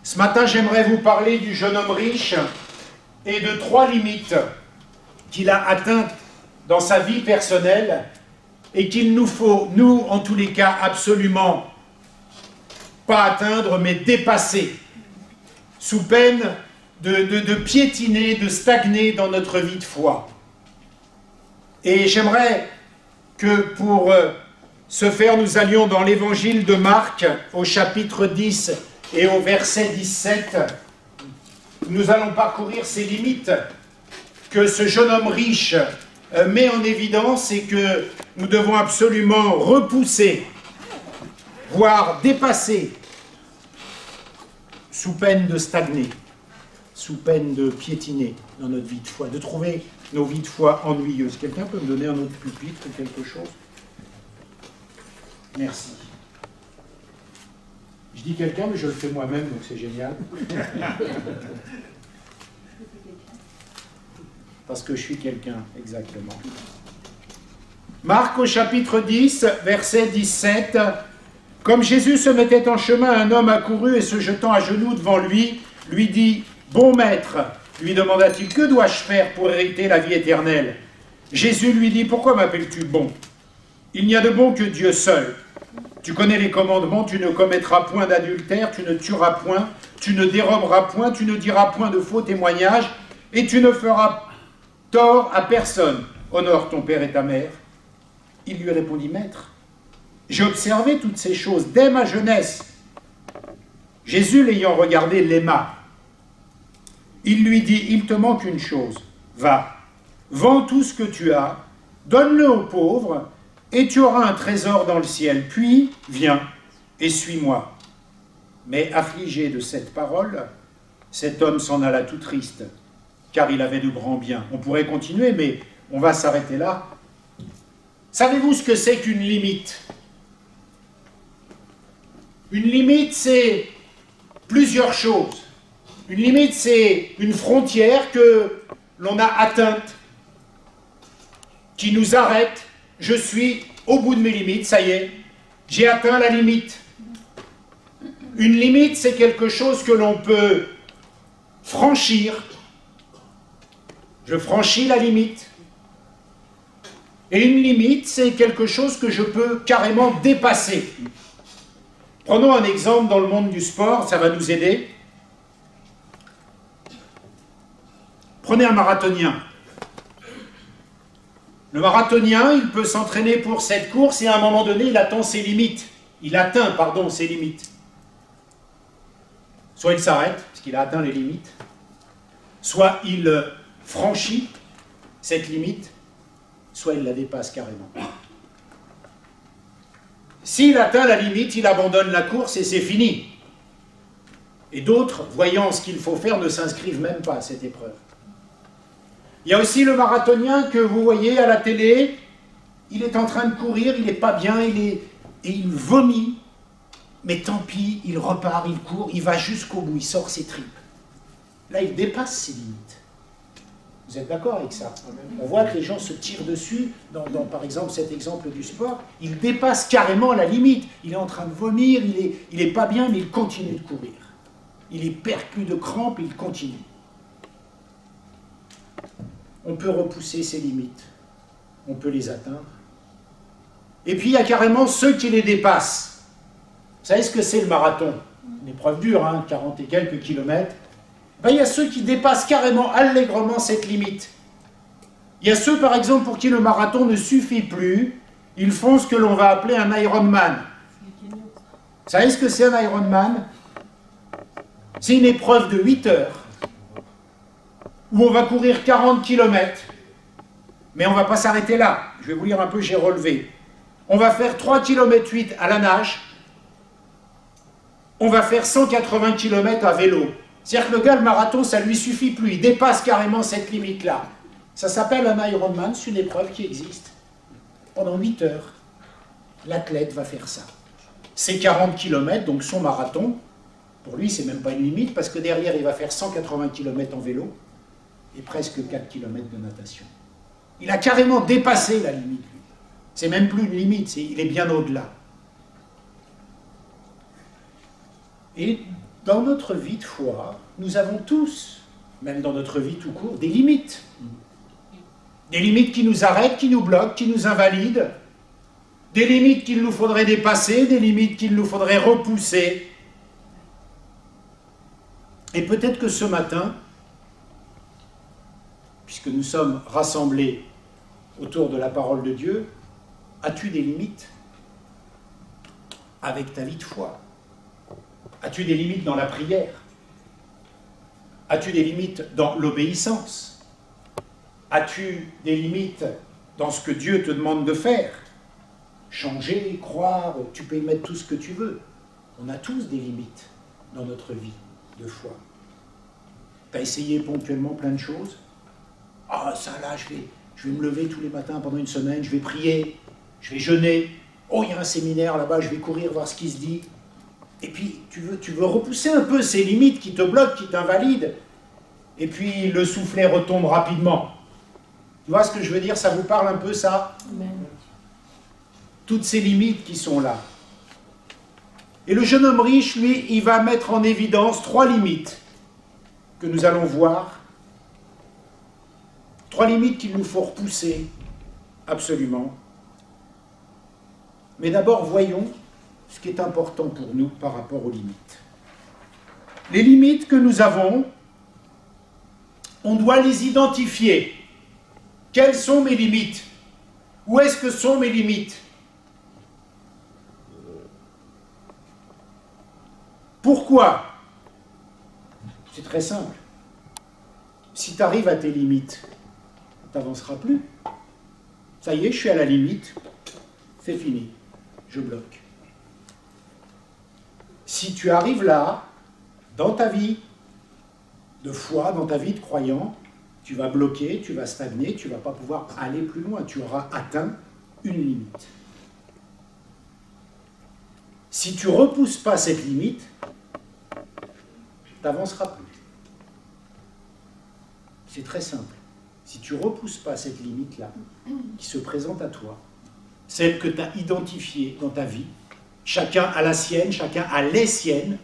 Ce matin, j'aimerais vous parler du jeune homme riche et de 3 limites qu'il a atteintes dans sa vie personnelle et qu'il nous faut, nous, en tous les cas, absolument pas atteindre, mais dépasser, sous peine de piétiner, de stagner dans notre vie de foi. Et j'aimerais que pour ce faire, nous allions dans l'évangile de Marc, au chapitre 10 et au verset 17. Nous allons parcourir ces limites que ce jeune homme riche met en évidence et que nous devons absolument repousser, voire dépasser, sous peine de stagner, sous peine de piétiner dans notre vie de foi, de trouver nos vies de foi ennuyeuses. Quelqu'un peut me donner un autre pupitre ou quelque chose? Merci. Je dis quelqu'un, mais je le fais moi-même, donc c'est génial. Parce que je suis quelqu'un, exactement. Marc au chapitre 10, verset 17. « Comme Jésus se mettait en chemin, un homme accourut et se jetant à genoux devant lui, lui dit, « Bon maître, lui demanda-t-il, que dois-je faire pour hériter la vie éternelle ?» Jésus lui dit, « Pourquoi m'appelles-tu bon? Il n'y a de bon que Dieu seul. Tu connais les commandements, tu ne commettras point d'adultère, tu ne tueras point, tu ne déroberas point, tu ne diras point de faux témoignages, et tu ne feras tort à personne. Honore ton père et ta mère. » Il lui répondit, « Maître, j'ai observé toutes ces choses dès ma jeunesse. » Jésus, l'ayant regardé, l'aima. Il lui dit, « Il te manque une chose. Va, vends tout ce que tu as, donne-le aux pauvres, et tu auras un trésor dans le ciel. Puis, viens et suis-moi. » Mais affligé de cette parole, cet homme s'en alla tout triste, car il avait de grands biens. On pourrait continuer, mais on va s'arrêter là. Savez-vous ce que c'est qu'une limite? Une limite, c'est plusieurs choses. Une limite, c'est une frontière que l'on a atteinte, qui nous arrête. Je suis au bout de mes limites, ça y est, j'ai atteint la limite. Une limite, c'est quelque chose que l'on peut franchir. Je franchis la limite. Et une limite, c'est quelque chose que je peux carrément dépasser. Prenons un exemple dans le monde du sport, ça va nous aider. Prenez un marathonien. Le marathonien, il peut s'entraîner pour cette course et à un moment donné, il atteint ses limites. Ses limites. Soit il s'arrête, parce qu'il a atteint les limites, soit il franchit cette limite, soit il la dépasse carrément. S'il atteint la limite, il abandonne la course et c'est fini. Et d'autres, voyant ce qu'il faut faire, ne s'inscrivent même pas à cette épreuve. Il y a aussi le marathonien que vous voyez à la télé, il est en train de courir, il n'est pas bien, et il vomit, mais tant pis, il repart, il court, il va jusqu'au bout, il sort ses tripes. Là, il dépasse ses limites. Vous êtes d'accord avec ça? On voit que les gens se tirent dessus, dans par exemple cet exemple du sport, il dépasse carrément la limite. Il est en train de vomir, il est pas bien, mais il continue de courir. Il est perclus de crampes, il continue. On peut repousser ses limites, on peut les atteindre. Et puis il y a carrément ceux qui les dépassent. Vous savez ce que c'est le marathon? Une épreuve dure, hein, 40 et quelques kilomètres. Ben, il y a ceux qui dépassent carrément, allègrement cette limite. Il y a ceux, par exemple, pour qui le marathon ne suffit plus, ils font ce que l'on va appeler un Ironman. Vous savez ce que c'est un Ironman? C'est une épreuve de 8 heures, où on va courir 40 km, mais on ne va pas s'arrêter là. Je vais vous lire un peu, j'ai relevé. On va faire 3 km 8 à la nage, on va faire 180 km à vélo. C'est-à-dire que le gars, le marathon, ça ne lui suffit plus, il dépasse carrément cette limite-là. Ça s'appelle un Ironman, c'est une épreuve qui existe. Pendant 8 heures, l'athlète va faire ça. C'est 40 km, donc son marathon, pour lui, c'est même pas une limite, parce que derrière, il va faire 180 km en vélo, et presque 4 km de natation. Il a carrément dépassé la limite, lui. C'est même plus une limite, il est bien au-delà. Et Dans notre vie de foi, nous avons tous, même dans notre vie tout court, des limites. Des limites qui nous arrêtent, qui nous bloquent, qui nous invalident. Des limites qu'il nous faudrait dépasser, des limites qu'il nous faudrait repousser. Et peut-être que ce matin, puisque nous sommes rassemblés autour de la parole de Dieu, as-tu des limites avec ta vie de foi? As-tu des limites dans la prière? As-tu des limites dans l'obéissance? As-tu des limites dans ce que Dieu te demande de faire? Changer, croire, tu peux y mettre tout ce que tu veux. On a tous des limites dans notre vie de foi. Tu as essayé ponctuellement plein de choses. Ah, ça là, je vais me lever tous les matins pendant une semaine, je vais prier, je vais jeûner. Oh, il y a un séminaire là-bas, je vais courir voir ce qui se dit. Et puis, tu veux repousser un peu ces limites qui te bloquent, qui t'invalident. Et puis, le soufflet retombe rapidement. Tu vois ce que je veux dire? Ça vous parle un peu, ça? Amen. Toutes ces limites qui sont là. Et le jeune homme riche, lui, il va mettre en évidence 3 limites que nous allons voir. 3 limites qu'il nous faut repousser, absolument. Mais d'abord, voyons ce qui est important pour nous par rapport aux limites. Les limites que nous avons, on doit les identifier. Quelles sont mes limites? Où est-ce que sont mes limites? Pourquoi? C'est très simple. Si tu arrives à tes limites, tu n'avanceras plus. Ça y est, je suis à la limite, c'est fini, je bloque. Si tu arrives là, dans ta vie de foi, dans ta vie de croyant, tu vas bloquer, tu vas stagner, tu ne vas pas pouvoir aller plus loin, tu auras atteint une limite. Si tu ne repousses pas cette limite, tu n'avanceras plus. C'est très simple. Si tu ne repousses pas cette limite-là, qui se présente à toi, celle que tu as identifiée dans ta vie, chacun a la sienne, chacun a les siennes,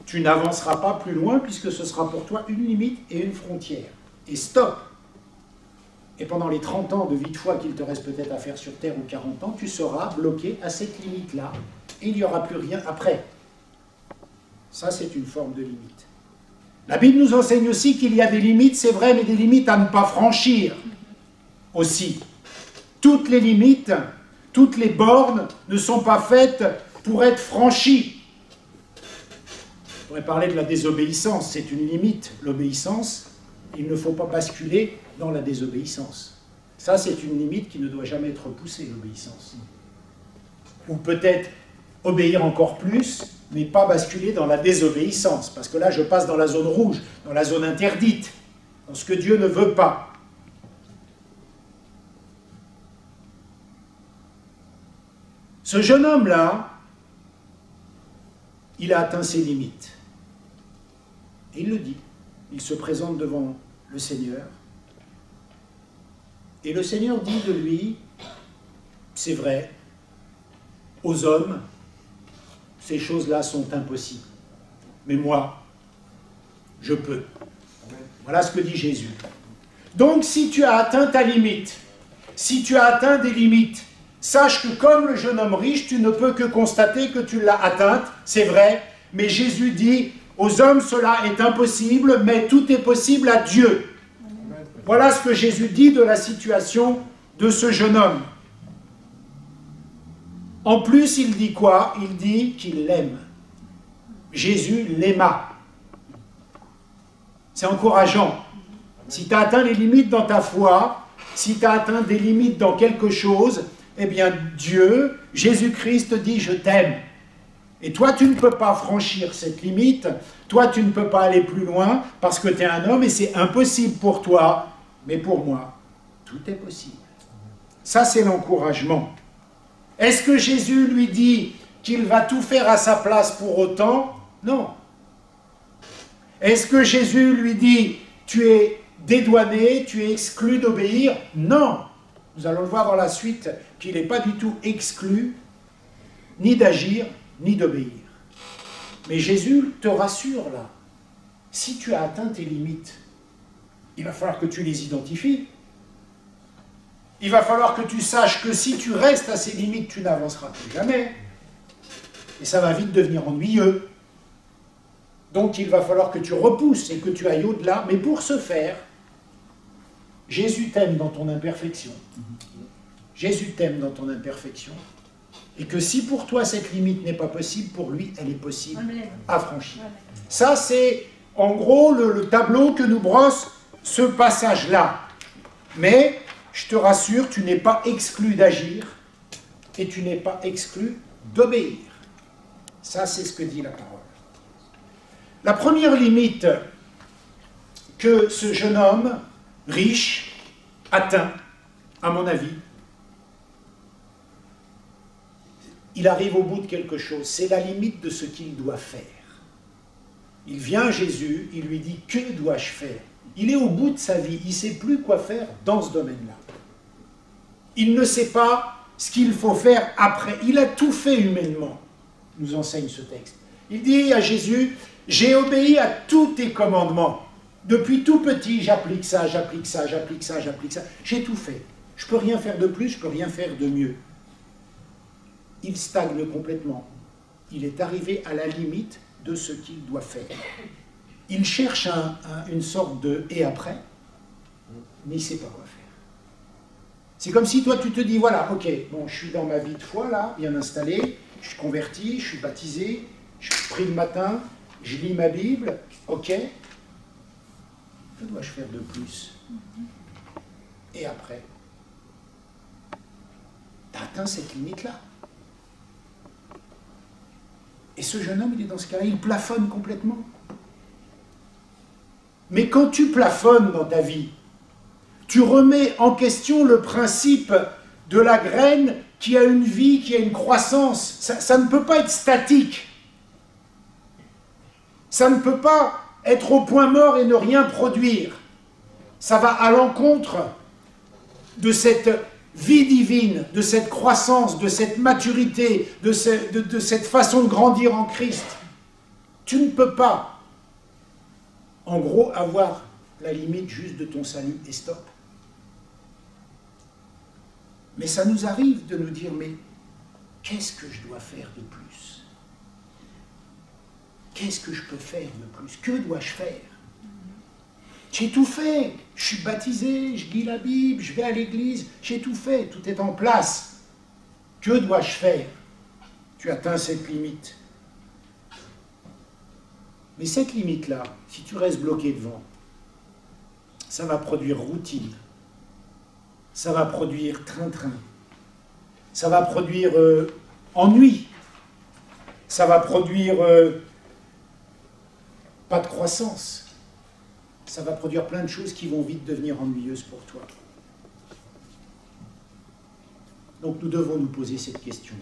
tu n'avanceras pas plus loin puisque ce sera pour toi une limite et une frontière. Et stop! Et pendant les 30 ans de vie de foi qu'il te reste peut-être à faire sur Terre ou 40 ans, tu seras bloqué à cette limite-là et il n'y aura plus rien après. Ça, c'est une forme de limite. La Bible nous enseigne aussi qu'il y a des limites, c'est vrai, mais des limites à ne pas franchir aussi. Toutes les limites, toutes les bornes ne sont pas faites pour être franchies. On pourrait parler de la désobéissance, c'est une limite. L'obéissance, il ne faut pas basculer dans la désobéissance. Ça, c'est une limite qui ne doit jamais être repoussée, l'obéissance. Ou peut-être obéir encore plus, mais pas basculer dans la désobéissance, parce que là, je passe dans la zone rouge, dans la zone interdite, dans ce que Dieu ne veut pas. Ce jeune homme-là, il a atteint ses limites. Et il le dit. Il se présente devant le Seigneur. Et le Seigneur dit de lui, c'est vrai, aux hommes, ces choses-là sont impossibles. Mais moi, je peux. Voilà ce que dit Jésus. Donc, si tu as atteint ta limite, si tu as atteint des limites, sache que comme le jeune homme riche, tu ne peux que constater que tu l'as atteinte, c'est vrai, mais Jésus dit, aux hommes cela est impossible, mais tout est possible à Dieu. Voilà ce que Jésus dit de la situation de ce jeune homme. En plus, il dit quoi? Il dit qu'il l'aime. Jésus l'aima. C'est encourageant. Si tu as atteint les limites dans ta foi, si tu as atteint des limites dans quelque chose, eh bien Dieu, Jésus-Christ dit « je t'aime ». Et toi, tu ne peux pas franchir cette limite, toi, tu ne peux pas aller plus loin parce que tu es un homme et c'est impossible pour toi, mais pour moi, tout est possible. Ça, c'est l'encouragement. Est-ce que Jésus lui dit qu'il va tout faire à sa place pour autant? Non. Est-ce que Jésus lui dit « tu es dédouané, tu es exclu d'obéir » ? Non. Nous allons le voir dans la suite qu'il n'est pas du tout exclu, ni d'agir, ni d'obéir. Mais Jésus te rassure là. Si tu as atteint tes limites, il va falloir que tu les identifies. Il va falloir que tu saches que si tu restes à ces limites, tu n'avanceras plus jamais. Et ça va vite devenir ennuyeux. Donc il va falloir que tu repousses et que tu ailles au-delà. Mais pour ce faire, Jésus t'aime dans ton imperfection. Jésus t'aime dans ton imperfection. Et que si pour toi cette limite n'est pas possible, pour lui, elle est possible à franchir. Ça, c'est en gros le tableau que nous brosse ce passage-là. Mais, je te rassure, tu n'es pas exclu d'agir et tu n'es pas exclu d'obéir. Ça, c'est ce que dit la parole. La première limite que ce jeune homme riche atteint, à mon avis, il arrive au bout de quelque chose. C'est la limite de ce qu'il doit faire. Il vient à Jésus, il lui dit « Que dois-je faire ?» Il est au bout de sa vie, il ne sait plus quoi faire dans ce domaine-là. Il ne sait pas ce qu'il faut faire après. Il a tout fait humainement, nous enseigne ce texte. Il dit à Jésus « J'ai obéi à tous tes commandements. Depuis tout petit, j'applique ça, j'applique ça, j'applique ça, j'applique ça. J'ai tout fait. Je ne peux rien faire de plus, je ne peux rien faire de mieux. » Il stagne complètement. Il est arrivé à la limite de ce qu'il doit faire. Il cherche une sorte de « et après », mais il ne sait pas quoi faire. C'est comme si toi tu te dis, voilà, ok, bon, je suis dans ma vie de foi là, bien installé, je suis converti, je suis baptisé, je prie le matin, je lis ma Bible, ok, que dois-je faire de plus? Et après, tu as atteint cette limite-là. Et ce jeune homme, il est dans ce cas-là, il plafonne complètement. Mais quand tu plafonnes dans ta vie, tu remets en question le principe de la graine qui a une vie, qui a une croissance. Ça ne peut pas être statique. Ça ne peut pas être au point mort et ne rien produire. Ça va à l'encontre de cette vie divine, de cette croissance, de cette maturité, de cette façon de grandir en Christ. Tu ne peux pas, en gros, avoir la limite juste de ton salut et stop. Mais ça nous arrive de nous dire, mais qu'est-ce que je dois faire de plus? Qu'est-ce que je peux faire de plus? Que dois-je faire? J'ai tout fait. Je suis baptisé, je lis la Bible, je vais à l'église, j'ai tout fait, tout est en place. Que dois-je faire? Tu atteins cette limite. Mais cette limite-là, si tu restes bloqué devant, ça va produire routine. Ça va produire train-train. Ça va produire ennui. Ça va produire pas de croissance. Ça va produire plein de choses qui vont vite devenir ennuyeuses pour toi. Donc nous devons nous poser cette question.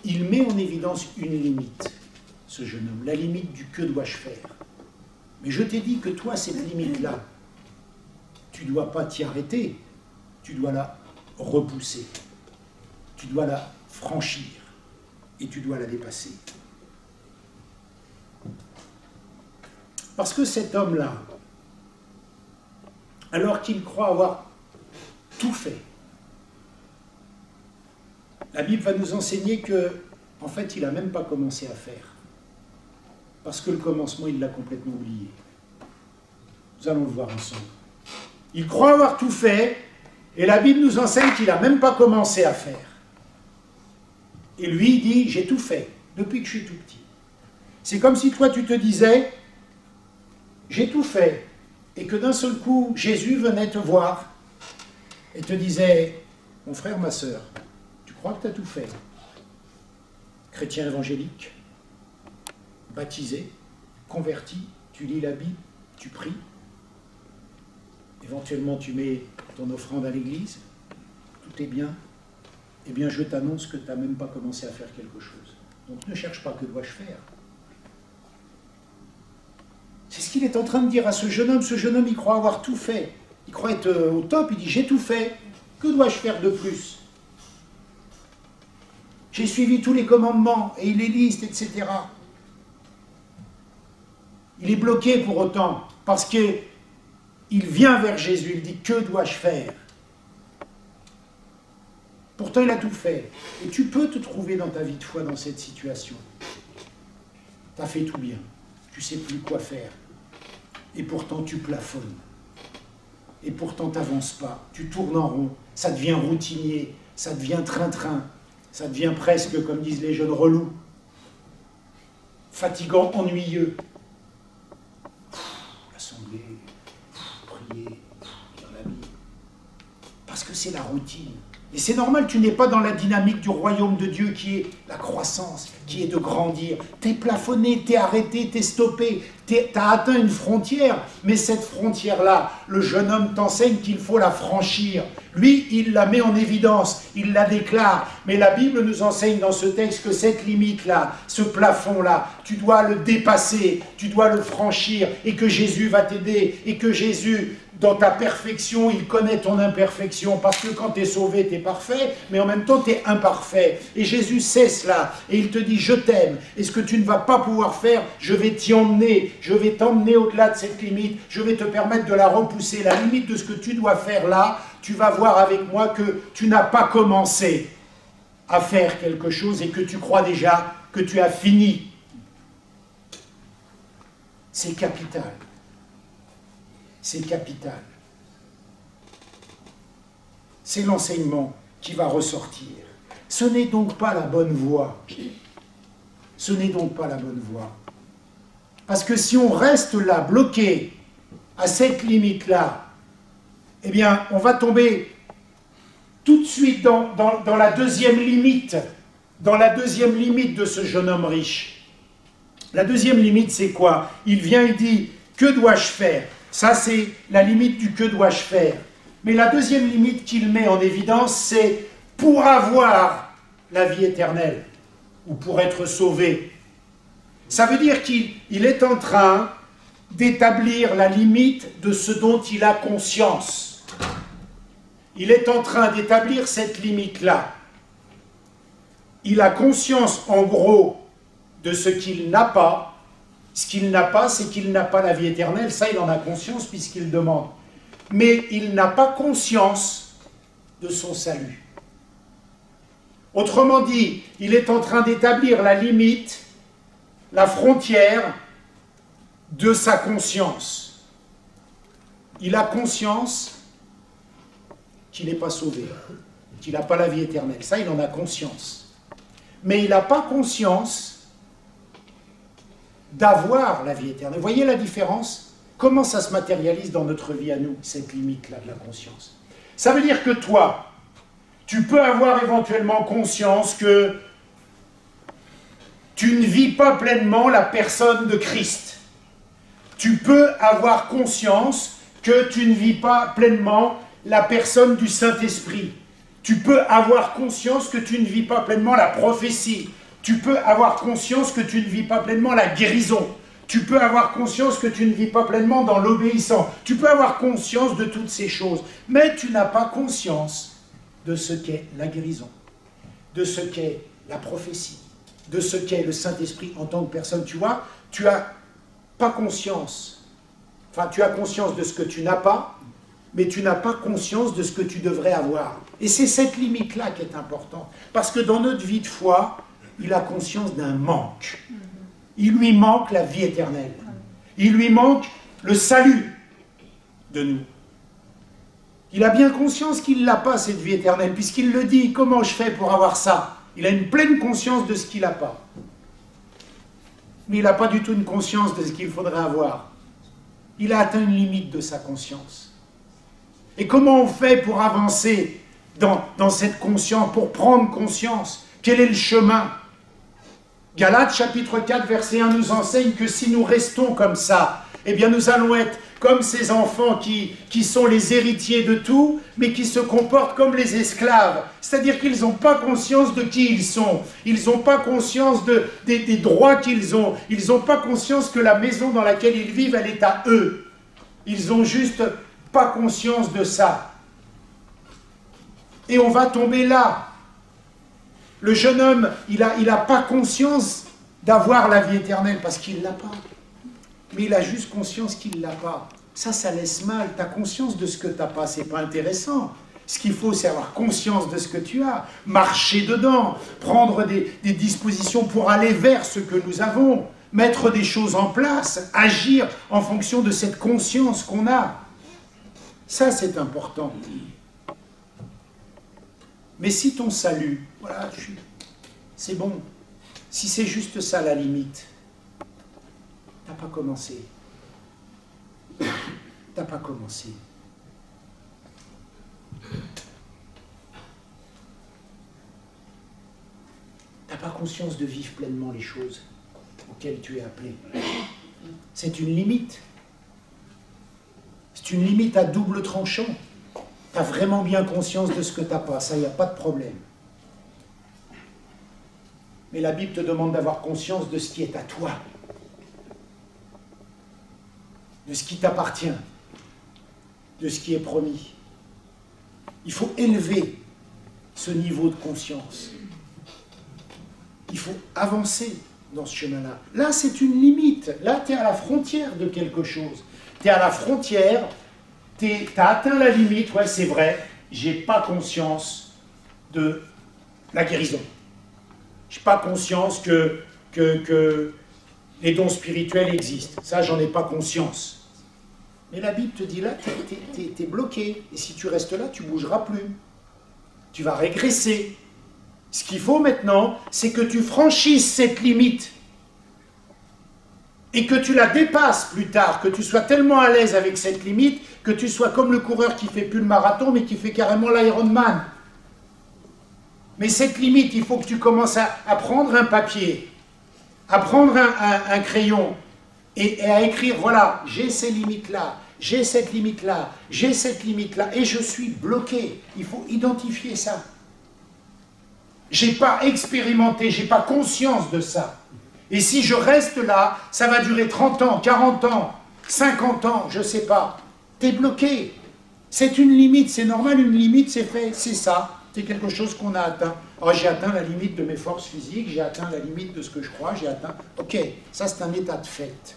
Il met en évidence une limite, ce jeune homme, la limite du que dois-je faire. Mais je t'ai dit que toi, cette limite-là, tu ne dois pas t'y arrêter, tu dois la repousser, tu dois la franchir et tu dois la dépasser. Parce que cet homme-là, alors qu'il croit avoir tout fait, la Bible va nous enseigner que, en fait, il n'a même pas commencé à faire. Parce que le commencement, il l'a complètement oublié. Nous allons le voir ensemble. Il croit avoir tout fait, et la Bible nous enseigne qu'il n'a même pas commencé à faire. Et lui, il dit, j'ai tout fait, depuis que je suis tout petit. C'est comme si toi, tu te disais, j'ai tout fait, et que d'un seul coup, Jésus venait te voir, et te disait, mon frère, ma sœur, tu crois que tu as tout fait? Chrétien évangélique, baptisé, converti, tu lis la Bible, tu pries, éventuellement tu mets ton offrande à l'église, tout est bien, eh bien je t'annonce que tu n'as même pas commencé à faire quelque chose. Donc ne cherche pas que dois-je faire. C'est ce qu'il est en train de dire à ce jeune homme. Ce jeune homme, il croit avoir tout fait. Il croit être au top, il dit j'ai tout fait, que dois-je faire de plus? J'ai suivi tous les commandements, et il les liste, etc. Il est bloqué pour autant, parce qu'il vient vers Jésus, il dit, que dois-je faire? Pourtant, il a tout fait. Et tu peux te trouver dans ta vie de foi dans cette situation. Tu as fait tout bien. Tu ne sais plus quoi faire. Et pourtant, tu plafonnes. Et pourtant, tu n'avances pas. Tu tournes en rond. Ça devient routinier. Ça devient train-train. Ça devient presque, comme disent les jeunes, relou. Fatigant, ennuyeux. L'assemblée, prier, lire la Bible. Parce que c'est la routine. Et c'est normal, tu n'es pas dans la dynamique du royaume de Dieu qui est la croissance, qui est de grandir. Tu es plafonné, tu es arrêté, tu es stoppé, tu as atteint une frontière, mais cette frontière-là, le jeune homme t'enseigne qu'il faut la franchir. Lui, il la met en évidence, il la déclare, mais la Bible nous enseigne dans ce texte que cette limite-là, ce plafond-là, tu dois le dépasser, tu dois le franchir, et que Jésus va t'aider, et que Jésus, dans ta perfection, il connaît ton imperfection, parce que quand tu es sauvé, tu es parfait, mais en même temps, tu es imparfait. Et Jésus sait cela, et il te dit, je t'aime, et ce que tu ne vas pas pouvoir faire, je vais t'y emmener, je vais t'emmener au-delà de cette limite, je vais te permettre de la repousser. La limite de ce que tu dois faire là, tu vas voir avec moi que tu n'as pas commencé à faire quelque chose et que tu crois déjà que tu as fini. C'est capital. C'est capital. C'est l'enseignement qui va ressortir. Ce n'est donc pas la bonne voie. Ce n'est donc pas la bonne voie. Parce que si on reste là, bloqué à cette limite-là, eh bien, on va tomber tout de suite dans la deuxième limite, de ce jeune homme riche. La deuxième limite, c'est quoi? Il vient, il dit, que dois-je faire? Ça, c'est la limite du que dois-je faire. Mais la deuxième limite qu'il met en évidence, c'est pour avoir la vie éternelle, ou pour être sauvé. Ça veut dire qu'il est en train d'établir la limite de ce dont il a conscience. Il est en train d'établir cette limite-là. Il a conscience, en gros, de ce qu'il n'a pas. Ce qu'il n'a pas, c'est qu'il n'a pas la vie éternelle. Ça, il en a conscience puisqu'il demande. Mais il n'a pas conscience de son salut. Autrement dit, il est en train d'établir la limite, la frontière de sa conscience. Il a conscience qu'il n'est pas sauvé, qu'il n'a pas la vie éternelle. Ça, il en a conscience. Mais il n'a pas conscience d'avoir la vie éternelle. Vous voyez la différence? Comment ça se matérialise dans notre vie à nous, cette limite-là de la conscience? Ça veut dire que toi, tu peux avoir éventuellement conscience que tu ne vis pas pleinement la personne de Christ. Tu peux avoir conscience que tu ne vis pas pleinement la personne du Saint-Esprit. Tu peux avoir conscience que tu ne vis pas pleinement la prophétie. Tu peux avoir conscience que tu ne vis pas pleinement la guérison. Tu peux avoir conscience que tu ne vis pas pleinement dans l'obéissance. Tu peux avoir conscience de toutes ces choses. Mais tu n'as pas conscience de ce qu'est la guérison, de ce qu'est la prophétie, de ce qu'est le Saint-Esprit en tant que personne. Tu vois, tu n'as pas conscience. Enfin, tu as conscience de ce que tu n'as pas, mais tu n'as pas conscience de ce que tu devrais avoir. Et c'est cette limite-là qui est importante. Parce que dans notre vie de foi, il a conscience d'un manque. Il lui manque la vie éternelle. Il lui manque le salut de nous. Il a bien conscience qu'il n'a pas, cette vie éternelle, puisqu'il le dit, comment je fais pour avoir ça? Il a une pleine conscience de ce qu'il n'a pas. Mais il n'a pas du tout une conscience de ce qu'il faudrait avoir. Il a atteint une limite de sa conscience. Et comment on fait pour avancer dans cette conscience, pour prendre conscience? Quel est le chemin? Galates chapitre 4 verset 1 nous enseigne que si nous restons comme ça, eh bien nous allons être comme ces enfants qui sont les héritiers de tout, mais qui se comportent comme les esclaves. C'est-à-dire qu'ils n'ont pas conscience de qui ils sont. Ils n'ont pas conscience des droits qu'ils ont. Ils n'ont pas conscience que la maison dans laquelle ils vivent, elle est à eux. Ils n'ont juste pas conscience de ça. Et on va tomber là. Le jeune homme, il a pas conscience d'avoir la vie éternelle parce qu'il ne l'a pas. Mais il a juste conscience qu'il ne l'a pas. Ça laisse mal. Tu as conscience de ce que tu n'as pas, c'est pas intéressant. Ce qu'il faut, c'est avoir conscience de ce que tu as, marcher dedans, prendre des dispositions pour aller vers ce que nous avons, mettre des choses en place, agir en fonction de cette conscience qu'on a. Ça, c'est important. Mais si ton salut, voilà, c'est bon. Si c'est juste ça la limite, t'as pas commencé. T'as pas commencé. T'as pas conscience de vivre pleinement les choses auxquelles tu es appelé. C'est une limite. C'est une limite à double tranchant. Tu as vraiment bien conscience de ce que tu n'as pas, ça, il n'y a pas de problème. Mais la Bible te demande d'avoir conscience de ce qui est à toi, de ce qui t'appartient, de ce qui est promis. Il faut élever ce niveau de conscience. Il faut avancer dans ce chemin-là. Là, c'est une limite. Là, tu es à la frontière de quelque chose. Tu es à la frontière, tu as atteint la limite, ouais, c'est vrai, j'ai pas conscience de la guérison. J'ai pas conscience que les dons spirituels existent. Ça, j'en ai pas conscience. Mais la Bible te dit là, t'es bloqué. Et si tu restes là, tu bougeras plus. Tu vas régresser. Ce qu'il faut maintenant, c'est que tu franchisses cette limite. Et que tu la dépasses plus tard, que tu sois tellement à l'aise avec cette limite, que tu sois comme le coureur qui ne fait plus le marathon, mais qui fait carrément l'Ironman. Mais cette limite, il faut que tu commences à prendre un papier, à prendre un crayon, et à écrire, voilà, j'ai ces limites-là, j'ai cette limite-là, j'ai cette limite-là, et je suis bloqué. Il faut identifier ça. Je n'ai pas expérimenté, je n'ai pas conscience de ça. Et si je reste là, ça va durer 30 ans, 40 ans, 50 ans, je ne sais pas. Tu es bloqué. C'est une limite, c'est normal, une limite, c'est fait, c'est ça. C'est quelque chose qu'on a atteint. Alors j'ai atteint la limite de mes forces physiques, j'ai atteint la limite de ce que je crois, j'ai atteint... Ok, ça c'est un état de fait.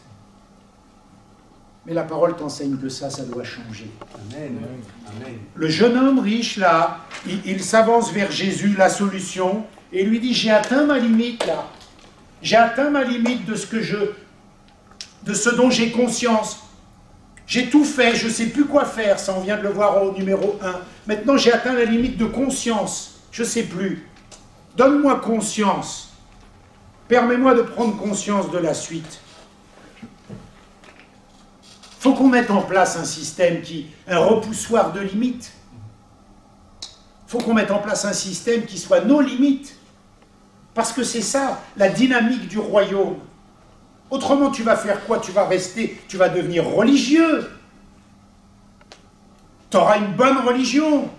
Mais la parole t'enseigne que ça doit changer. Amen. Amen. Le jeune homme riche, là, il s'avance vers Jésus, la solution, et lui dit, j'ai atteint ma limite, là. J'ai atteint ma limite de ce dont j'ai conscience. J'ai tout fait, je ne sais plus quoi faire, ça on vient de le voir au numéro 1. Maintenant j'ai atteint la limite de conscience, je ne sais plus. Donne-moi conscience. Permets-moi de prendre conscience de la suite. Il faut qu'on mette en place un système un repoussoir de limites. Il faut qu'on mette en place un système qui soit nos limites. Parce que c'est ça, la dynamique du royaume. Autrement, tu vas faire quoi? Tu vas rester, tu vas devenir religieux. Tu auras une bonne religion.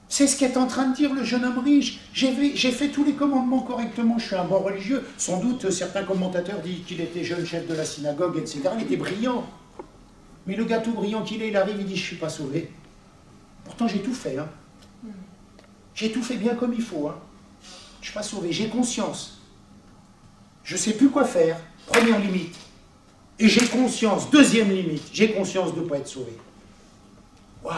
C'est ce qu'est en train de dire le jeune homme riche. J'ai fait tous les commandements correctement, je suis un bon religieux. Sans doute, certains commentateurs disent qu'il était jeune chef de la synagogue, etc. Il était brillant. Mais le gars tout brillant qu'il est, il arrive, il dit, je ne suis pas sauvé. Pourtant, j'ai tout fait, hein. J'ai tout fait bien comme il faut. Hein. Je ne suis pas sauvé, j'ai conscience. Je ne sais plus quoi faire. Première limite. Et j'ai conscience. Deuxième limite. J'ai conscience de ne pas être sauvé. Waouh!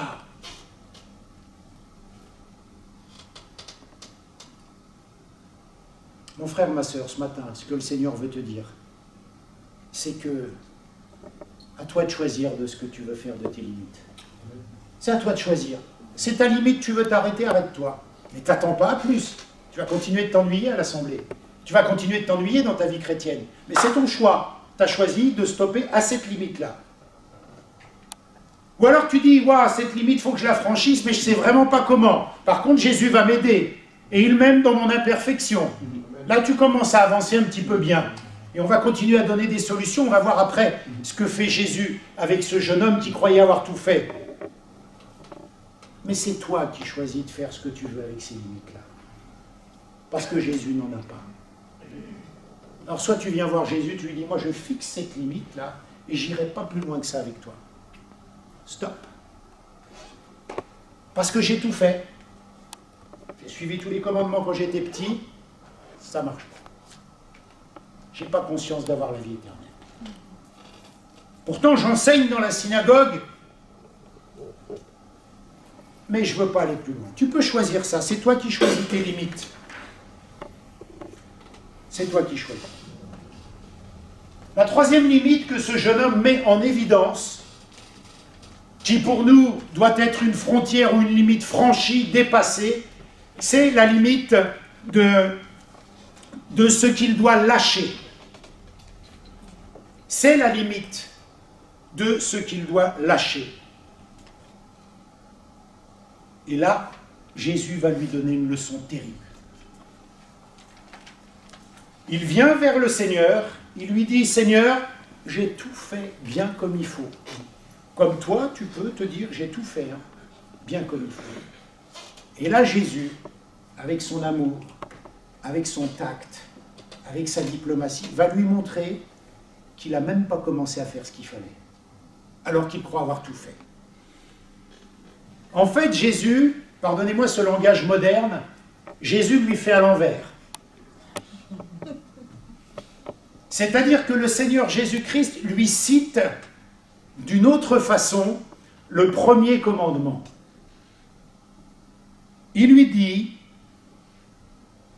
Mon frère, ma soeur, ce matin, ce que le Seigneur veut te dire, c'est que à toi de choisir de ce que tu veux faire de tes limites. C'est à toi de choisir. C'est ta limite, tu veux t'arrêter, arrête-toi. Mais t'attends pas à plus. Tu vas continuer de t'ennuyer à l'Assemblée. Tu vas continuer de t'ennuyer dans ta vie chrétienne. Mais c'est ton choix. Tu as choisi de stopper à cette limite-là. Ou alors tu dis, waouh, cette limite, il faut que je la franchisse, mais je ne sais vraiment pas comment. Par contre, Jésus va m'aider. Et il m'aime dans mon imperfection. Là, tu commences à avancer un petit peu bien. Et on va continuer à donner des solutions. On va voir après ce que fait Jésus avec ce jeune homme qui croyait avoir tout fait. Mais c'est toi qui choisis de faire ce que tu veux avec ces limites-là. Parce que Jésus n'en a pas. Alors soit tu viens voir Jésus, tu lui dis, moi je fixe cette limite-là, et j'irai pas plus loin que ça avec toi. Stop. parce que j'ai tout fait. J'ai suivi tous les commandements quand j'étais petit, ça marche pas. J'ai pas conscience d'avoir la vie éternelle. Pourtant, j'enseigne dans la synagogue, mais je ne veux pas aller plus loin. Tu peux choisir ça, c'est toi qui choisis tes limites. C'est toi qui choisis. La troisième limite que ce jeune homme met en évidence, qui pour nous doit être une frontière ou une limite franchie, dépassée, c'est la limite de ce qu'il doit lâcher. C'est la limite de ce qu'il doit lâcher. Et là, Jésus va lui donner une leçon terrible. Il vient vers le Seigneur, il lui dit, « Seigneur, j'ai tout fait bien comme il faut. » Comme toi, tu peux te dire, j'ai tout fait bien comme il faut. Et là, Jésus, avec son amour, avec son tact, avec sa diplomatie, va lui montrer qu'il n'a même pas commencé à faire ce qu'il fallait, alors qu'il croit avoir tout fait. En fait, Jésus, pardonnez-moi ce langage moderne, Jésus lui fait à l'envers. C'est-à-dire que le Seigneur Jésus-Christ lui cite d'une autre façon le premier commandement. Il lui dit,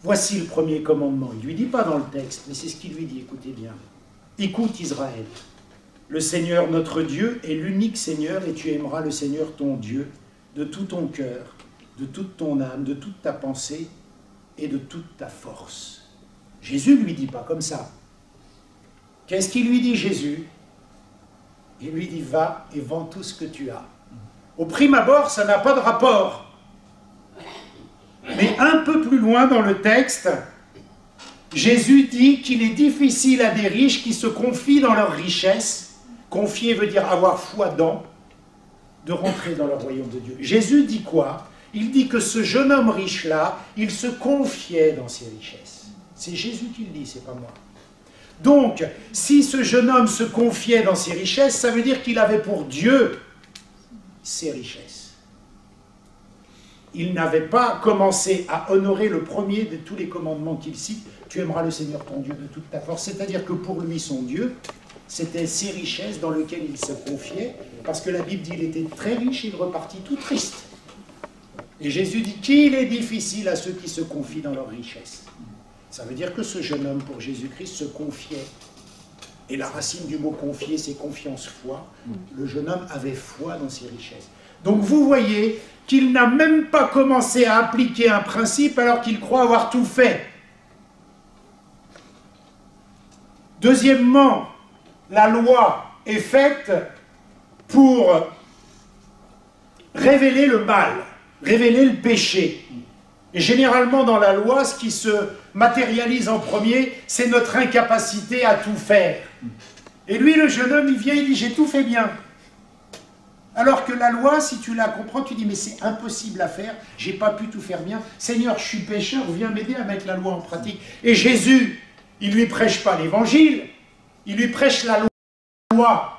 voici le premier commandement. Il ne lui dit pas dans le texte, mais c'est ce qu'il lui dit, écoutez bien. Écoute Israël, le Seigneur notre Dieu est l'unique Seigneur et tu aimeras le Seigneur ton Dieu de tout ton cœur, de toute ton âme, de toute ta pensée et de toute ta force. Jésus ne lui dit pas comme ça. Qu'est-ce qu'il lui dit Jésus? Il lui dit, va et vends tout ce que tu as. Au prime abord, ça n'a pas de rapport. Mais un peu plus loin dans le texte, Jésus dit qu'il est difficile à des riches qui se confient dans leur richesse, confier veut dire avoir foi dans, de rentrer dans le royaume de Dieu. Jésus dit quoi? Il dit que ce jeune homme riche-là, il se confiait dans ses richesses. C'est Jésus qui le dit, c'est pas moi. Donc, si ce jeune homme se confiait dans ses richesses, ça veut dire qu'il avait pour Dieu ses richesses. Il n'avait pas commencé à honorer le premier de tous les commandements qu'il cite, tu aimeras le Seigneur ton Dieu de toute ta force. C'est-à-dire que pour lui, son Dieu, c'était ses richesses dans lesquelles il se confiait, parce que la Bible dit qu'il était très riche, il repartit tout triste. Et Jésus dit qu'il est difficile à ceux qui se confient dans leurs richesses. Ça veut dire que ce jeune homme, pour Jésus-Christ, se confiait. Et la racine du mot confier, c'est confiance, foi. Le jeune homme avait foi dans ses richesses. Donc vous voyez qu'il n'a même pas commencé à appliquer un principe alors qu'il croit avoir tout fait. Deuxièmement, la loi est faite pour révéler le mal, révéler le péché. Et généralement dans la loi, ce qui se matérialise en premier, c'est notre incapacité à tout faire. Et lui, le jeune homme, il vient, il dit, j'ai tout fait bien. Alors que la loi, si tu la comprends, tu dis, mais c'est impossible à faire, j'ai pas pu tout faire bien. Seigneur, je suis pécheur, viens m'aider à mettre la loi en pratique. Et Jésus, il ne lui prêche pas l'évangile, il lui prêche la loi.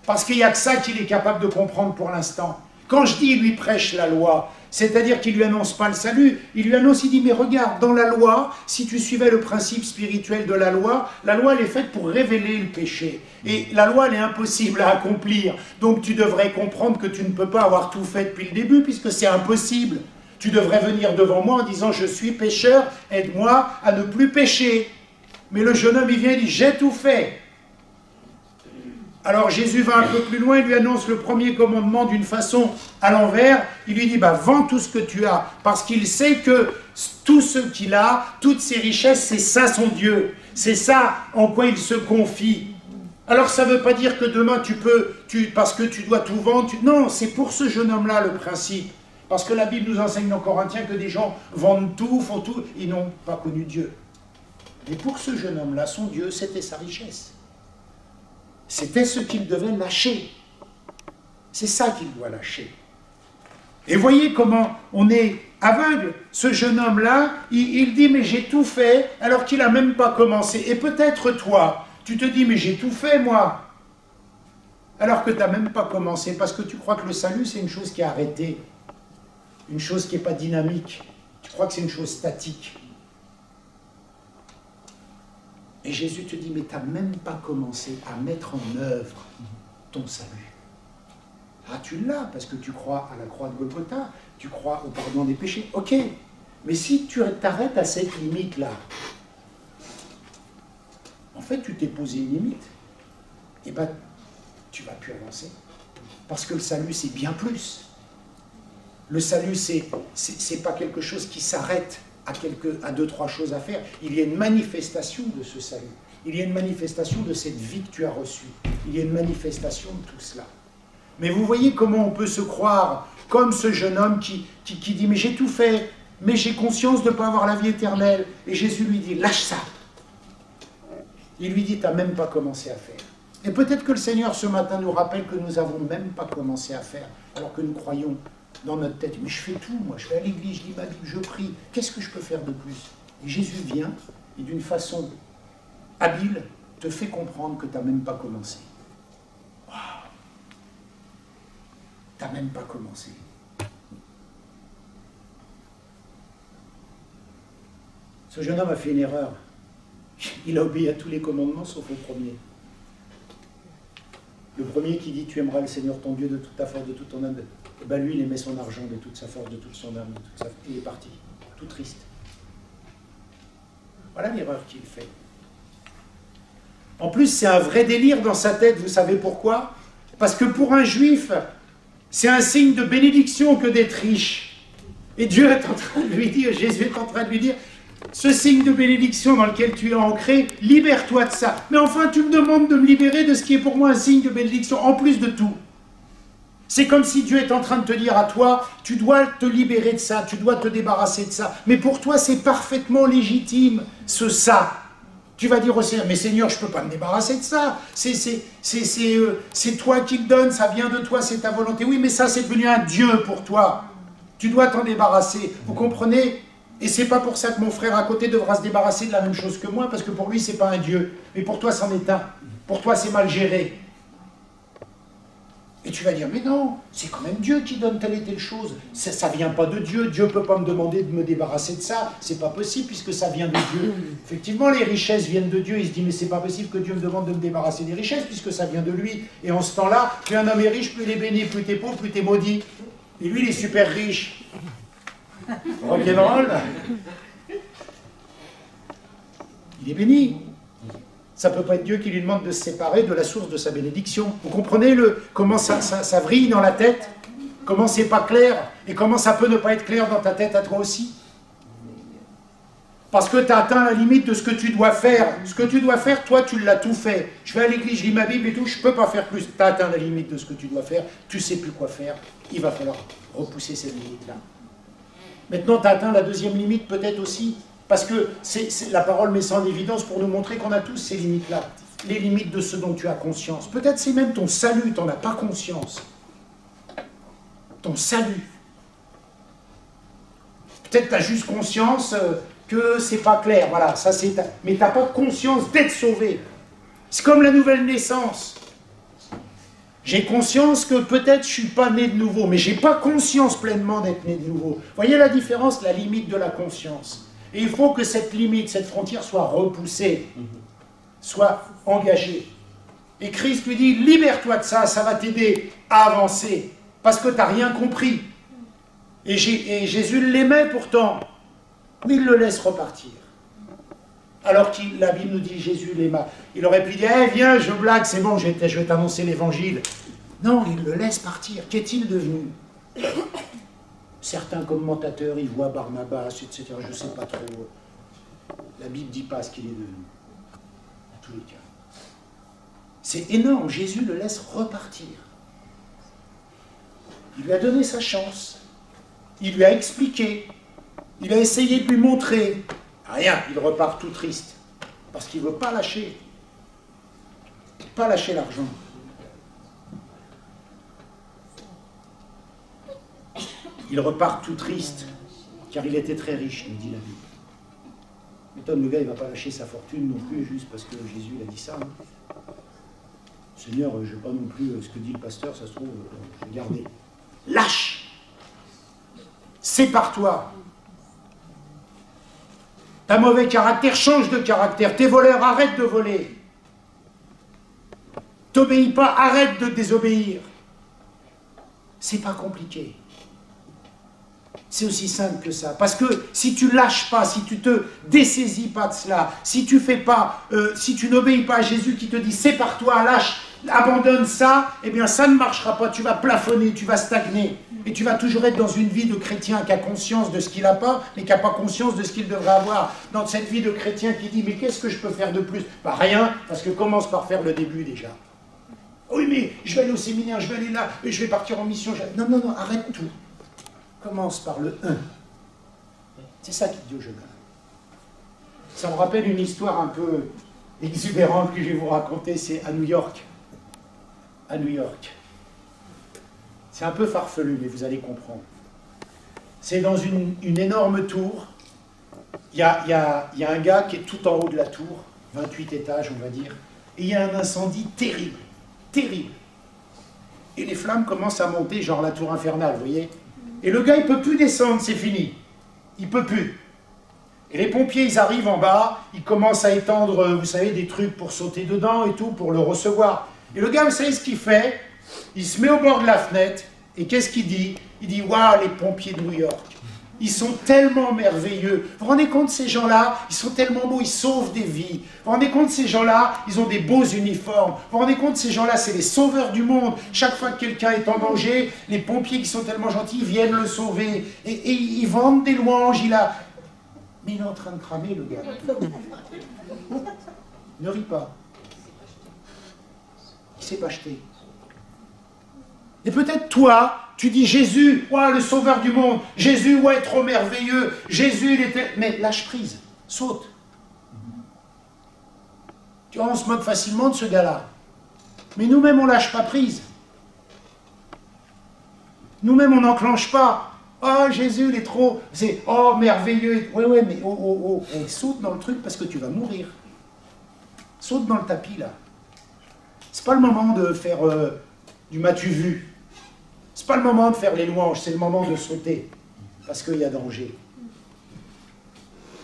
Parce qu'il n'y a que ça qu'il est capable de comprendre pour l'instant. Quand je dis il lui prêche la loi, c'est-à-dire qu'il ne lui annonce pas le salut, il lui annonce, il dit, mais regarde, dans la loi, si tu suivais le principe spirituel de la loi elle est faite pour révéler le péché. Et la loi, elle est impossible à accomplir. Donc tu devrais comprendre que tu ne peux pas avoir tout fait depuis le début, puisque c'est impossible. Tu devrais venir devant moi en disant, je suis pécheur, aide-moi à ne plus pécher. Mais le jeune homme, il vient, il dit, j'ai tout fait. Alors Jésus va un peu plus loin, il lui annonce le premier commandement d'une façon à l'envers. Il lui dit, bah, vends tout ce que tu as, parce qu'il sait que tout ce qu'il a, toutes ses richesses, c'est ça son Dieu. C'est ça en quoi il se confie. Alors ça ne veut pas dire que demain parce que tu dois tout vendre. Non, c'est pour ce jeune homme-là le principe. Parce que la Bible nous enseigne dans Corinthiens que des gens vendent tout, font tout, ils n'ont pas connu Dieu. Mais pour ce jeune homme-là, son Dieu, c'était sa richesse. C'était ce qu'il devait lâcher. C'est ça qu'il doit lâcher. Et voyez comment on est aveugle. Ce jeune homme-là, il dit, mais j'ai tout fait, alors qu'il n'a même pas commencé. Et peut-être toi, tu te dis, mais j'ai tout fait, moi. Alors que tu n'as même pas commencé, parce que tu crois que le salut, c'est une chose qui est arrêtée, une chose qui n'est pas dynamique. Tu crois que c'est une chose statique. Et Jésus te dit, mais tu n'as même pas commencé à mettre en œuvre ton salut. Ah, tu l'as, parce que tu crois à la croix de Golgotha, tu crois au pardon des péchés. Ok, mais si tu t'arrêtes à cette limite-là, en fait, tu t'es posé une limite. Et bien, tu ne vas plus avancer. Parce que le salut, c'est bien plus. Le salut, c'est pas quelque chose qui s'arrête à deux, trois choses à faire. Il y a une manifestation de ce salut. Il y a une manifestation de cette vie que tu as reçue. Il y a une manifestation de tout cela. Mais vous voyez comment on peut se croire comme ce jeune homme qui dit « Mais j'ai tout fait, mais j'ai conscience de ne pas avoir la vie éternelle. » Et Jésus lui dit « Lâche ça !» Il lui dit « Tu n'as même pas commencé à faire. » Et peut-être que le Seigneur ce matin nous rappelle que nous n'avons même pas commencé à faire, alors que nous croyons dans notre tête, mais je fais tout, moi, je vais à l'église, je lis ma Bible, je prie, qu'est-ce que je peux faire de plus? Et Jésus vient, et d'une façon habile, te fait comprendre que tu n'as même pas commencé. Waouh! Tu n'as même pas commencé. Ce jeune homme a fait une erreur. Il a obéi à tous les commandements, sauf au premier. Le premier qui dit « Tu aimeras le Seigneur ton Dieu de toute ta force, de toute ton âme », et bien lui, il aimait son argent de toute sa force, de toute son âme, de toute sa... il est parti, tout triste. Voilà l'erreur qu'il fait. En plus, c'est un vrai délire dans sa tête, vous savez pourquoi? Parce que pour un juif, c'est un signe de bénédiction que d'être riche. Et Dieu est en train de lui dire, Jésus est en train de lui dire, ce signe de bénédiction dans lequel tu es ancré, libère-toi de ça. Mais enfin, tu me demandes de me libérer de ce qui est pour moi un signe de bénédiction, en plus de tout. C'est comme si Dieu est en train de te dire à toi, tu dois te libérer de ça, tu dois te débarrasser de ça. Mais pour toi, c'est parfaitement légitime, ce ça. Tu vas dire au Seigneur, mais Seigneur, je ne peux pas me débarrasser de ça. C'est toi qui le donnes, ça vient de toi, c'est ta volonté. Oui, mais ça, c'est devenu un Dieu pour toi. Tu dois t'en débarrasser. Vous comprenez? Et c'est pas pour ça que mon frère à côté devra se débarrasser de la même chose que moi, parce que pour lui, c'est pas un Dieu. Mais pour toi, c'en est un. Pour toi, c'est mal géré. Et tu vas dire, mais non, c'est quand même Dieu qui donne telle et telle chose. Ça vient pas de Dieu. Dieu ne peut pas me demander de me débarrasser de ça. C'est pas possible puisque ça vient de Dieu. Effectivement, les richesses viennent de Dieu. Il se dit, mais c'est pas possible que Dieu me demande de me débarrasser des richesses puisque ça vient de lui. Et en ce temps-là, plus un homme est riche, plus il est béni, plus t'es pauvre, plus t'es maudit. Et lui, il est super riche. Rock'n'roll. Il est béni. Ça ne peut pas être Dieu qui lui demande de se séparer de la source de sa bénédiction. Vous comprenez comment ça vrille dans la tête? Comment c'est pas clair? Et comment ça peut ne pas être clair dans ta tête à toi aussi? Parce que tu as atteint la limite de ce que tu dois faire. Ce que tu dois faire, toi, tu l'as tout fait. Je vais à l'église, je lis ma Bible et tout, je ne peux pas faire plus. Tu as atteint la limite de ce que tu dois faire, tu ne sais plus quoi faire. Il va falloir repousser cette limite-là. Maintenant, tu as atteint la deuxième limite peut-être aussi. Parce que la parole met ça en évidence pour nous montrer qu'on a tous ces limites-là. Les limites de ce dont tu as conscience. Peut-être c'est même ton salut, tu n'en as pas conscience. Ton salut. Peut-être tu as juste conscience que c'est pas clair. Voilà, ça c'est. Mais tu n'as pas conscience d'être sauvé. C'est comme la nouvelle naissance. J'ai conscience que peut-être je ne suis pas né de nouveau, mais je n'ai pas conscience pleinement d'être né de nouveau. Voyez la différence, la limite de la conscience. Et il faut que cette limite, cette frontière soit repoussée, soit engagée. Et Christ lui dit, libère-toi de ça, ça va t'aider à avancer, parce que tu n'as rien compris. Et Jésus l'aimait pourtant, mais il le laisse repartir. Alors que la Bible nous dit, Jésus l'aima. Il aurait pu dire, hey, viens, je blague, c'est bon, je vais t'annoncer l'évangile. Non, il le laisse partir. Qu'est-il devenu? Certains commentateurs, ils voient Barnabas, etc. Je ne sais pas trop. La Bible ne dit pas ce qu'il est devenu. En tous les cas. C'est énorme. Jésus le laisse repartir. Il lui a donné sa chance. Il lui a expliqué. Il a essayé de lui montrer. Rien. Il repart tout triste. Parce qu'il ne veut pas lâcher. Pas lâcher l'argent. Il repart tout triste, car il était très riche, nous dit la Bible. Mais Tom, le gars, il ne va pas lâcher sa fortune non plus, juste parce que Jésus a dit ça. Hein. Seigneur, je n'ai pas non plus ce que dit le pasteur, ça se trouve, je vais garder. Lâche. Sépare-toi. T'as mauvais caractère, change de caractère. T'es voleur, arrête de voler. T'obéis pas, arrête de désobéir. C'est pas compliqué. C'est aussi simple que ça. Parce que si tu lâches pas, si tu te dessaisis pas de cela, si tu fais pas, si tu n'obéis pas à Jésus qui te dit sépare-toi, lâche, abandonne ça, eh bien ça ne marchera pas. Tu vas plafonner, tu vas stagner. Et tu vas toujours être dans une vie de chrétien qui a conscience de ce qu'il n'a pas, mais qui n'a pas conscience de ce qu'il devrait avoir. Dans cette vie de chrétien qui dit, mais qu'est-ce que je peux faire de plus? Bah rien, parce que commence par faire le début déjà. Oui, mais je vais aller au séminaire, je vais aller là, je vais partir en mission. Non, non, non, arrête tout. Commence par le 1. C'est ça qu'il dit au jeune homme. Ça me rappelle une histoire un peu exubérante que je vais vous raconter, c'est à New York. À New York. C'est un peu farfelu, mais vous allez comprendre. C'est dans une énorme tour. Il y a un gars qui est tout en haut de la tour, 28 étages, on va dire, et il y a un incendie terrible, terrible. Et les flammes commencent à monter, genre la tour infernale, vous voyez. Et le gars, il ne peut plus descendre, c'est fini. Il ne peut plus. Et les pompiers, ils arrivent en bas, ils commencent à étendre, vous savez, des trucs pour sauter dedans et tout, pour le recevoir. Et le gars, vous savez ce qu'il fait? Il se met au bord de la fenêtre, et qu'est-ce qu'il dit? Il dit, waouh, les pompiers de New York, ils sont tellement merveilleux. Vous vous rendez compte, ces gens-là, ils sont tellement beaux, ils sauvent des vies. Vous vous rendez compte, ces gens-là, ils ont des beaux uniformes. Vous vous rendez compte, ces gens-là, c'est les sauveurs du monde. Chaque fois que quelqu'un est en danger, les pompiers qui sont tellement gentils viennent le sauver. Et ils vendent des louanges, Mais il est en train de cramer, le gars. Ne ris pas. Il ne s'est pas acheté. Et peut-être toi, tu dis Jésus, ouais, le sauveur du monde, Jésus, ouais, trop merveilleux, Jésus, il était... Mais lâche prise, saute. Tu vois, on se moque facilement de ce gars-là. Mais nous-mêmes, on ne lâche pas prise. Nous-mêmes, on n'enclenche pas. Oh, Jésus, il est trop... C'est, oh, merveilleux. Oui, oui, mais saute dans le truc parce que tu vas mourir. Saute dans le tapis, là. C'est pas le moment de faire du m'as-tu vu. C'est pas le moment de faire les louanges, c'est le moment de sauter, parce qu'il y a danger.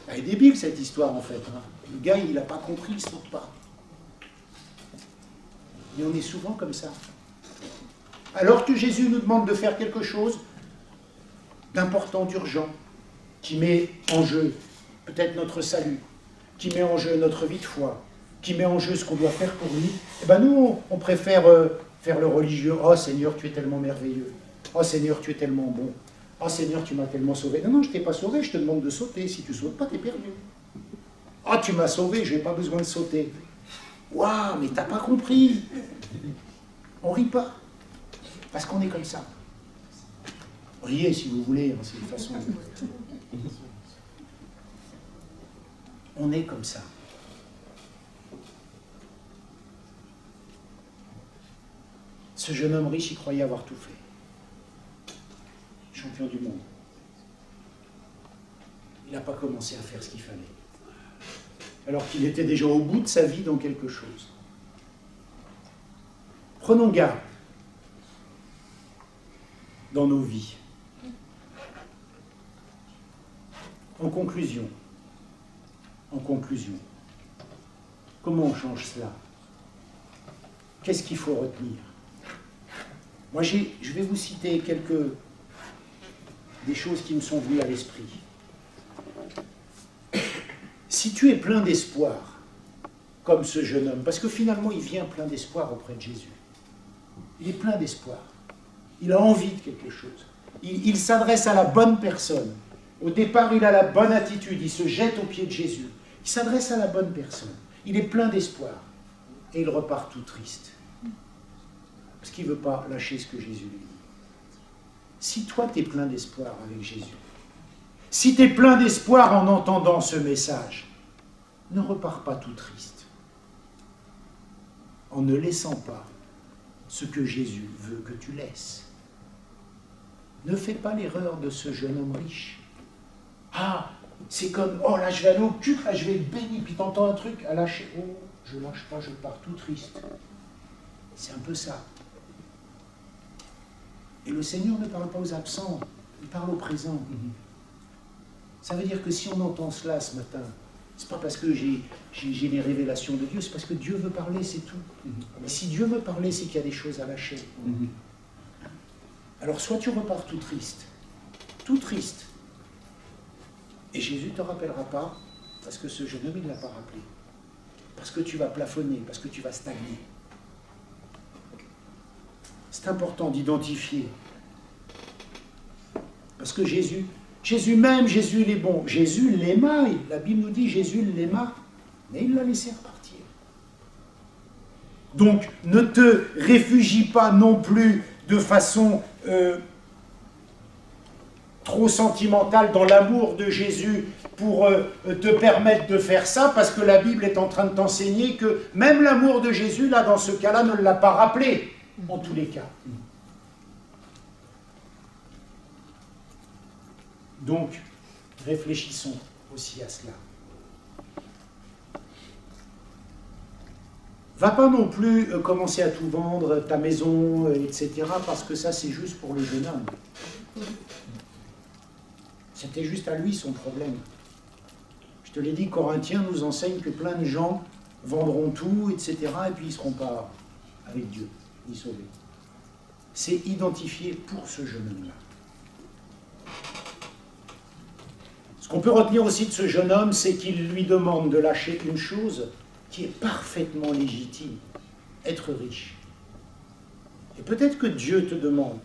Elle est débile, cette histoire, en fait. Hein. Le gars, il n'a pas compris, il ne saute pas. Et on est souvent comme ça. Alors que Jésus nous demande de faire quelque chose d'important, d'urgent, qui met en jeu peut-être notre salut, qui met en jeu notre vie de foi, qui met en jeu ce qu'on doit faire pour lui, et ben nous, on préfère... faire le religieux, oh Seigneur, tu es tellement merveilleux. Oh Seigneur, tu es tellement bon. Oh Seigneur, tu m'as tellement sauvé. Non, non, je ne t'ai pas sauvé, je te demande de sauter. Si tu ne sautes pas, tu es perdu. Oh, tu m'as sauvé, je n'ai pas besoin de sauter. Waouh, mais tu n'as pas compris. On ne rit pas. Parce qu'on est comme ça. Riez si vous voulez, hein, c'est une façon. On est comme ça. Ce jeune homme riche, il croyait avoir tout fait. Champion du monde. Il n'a pas commencé à faire ce qu'il fallait. Alors qu'il était déjà au bout de sa vie dans quelque chose. Prenons garde dans nos vies. En conclusion, comment on change cela? Qu'est-ce qu'il faut retenir? Moi, je vais vous citer des choses qui me sont venues à l'esprit. Si tu es plein d'espoir, comme ce jeune homme, parce que finalement, il vient plein d'espoir auprès de Jésus. Il est plein d'espoir. Il a envie de quelque chose. Il s'adresse à la bonne personne. Au départ, il a la bonne attitude. Il se jette aux pieds de Jésus. Il s'adresse à la bonne personne. Il est plein d'espoir. Et il repart tout triste. Parce qu'il ne veut pas lâcher ce que Jésus lui dit. Si toi, tu es plein d'espoir avec Jésus, si tu es plein d'espoir en entendant ce message, ne repars pas tout triste, en ne laissant pas ce que Jésus veut que tu laisses. Ne fais pas l'erreur de ce jeune homme riche. Ah, c'est comme, oh là je vais aller au culte, là je vais être béni, puis t'entends un truc, à lâcher, oh, je lâche pas, je pars tout triste. C'est un peu ça. Et le Seigneur ne parle pas aux absents, il parle au présent. Ça veut dire que si on entend cela ce matin, c'est pas parce que j'ai les révélations de Dieu, c'est parce que Dieu veut parler, c'est tout. Mais si Dieu veut parler, c'est qu'il y a des choses à lâcher. Alors soit tu repars tout triste, et Jésus ne te rappellera pas, parce que ce jeune homme, il ne l'a pas rappelé. Parce que tu vas plafonner, parce que tu vas stagner. C'est important d'identifier. Parce que Jésus même, Jésus il est bon. Jésus l'aima, la Bible nous dit Jésus l'aima, mais il l'a laissé repartir. Donc ne te réfugie pas non plus de façon trop sentimentale dans l'amour de Jésus pour te permettre de faire ça, parce que la Bible est en train de t'enseigner que même l'amour de Jésus, là, dans ce cas-là, ne l'a pas rappelé, en tous les cas. Donc, réfléchissons aussi à cela. Va pas non plus commencer à tout vendre, ta maison, etc., parce que ça, c'est juste pour le jeune homme. C'était juste à lui son problème. Je te l'ai dit, Corinthiens nous enseigne que plein de gens vendront tout, etc., et puis ils ne seront pas avec Dieu, ni sauvés. C'est identifié pour ce jeune homme-là. Ce qu'on peut retenir aussi de ce jeune homme, c'est qu'il lui demande de lâcher une chose qui est parfaitement légitime, être riche. Et peut-être que Dieu te demande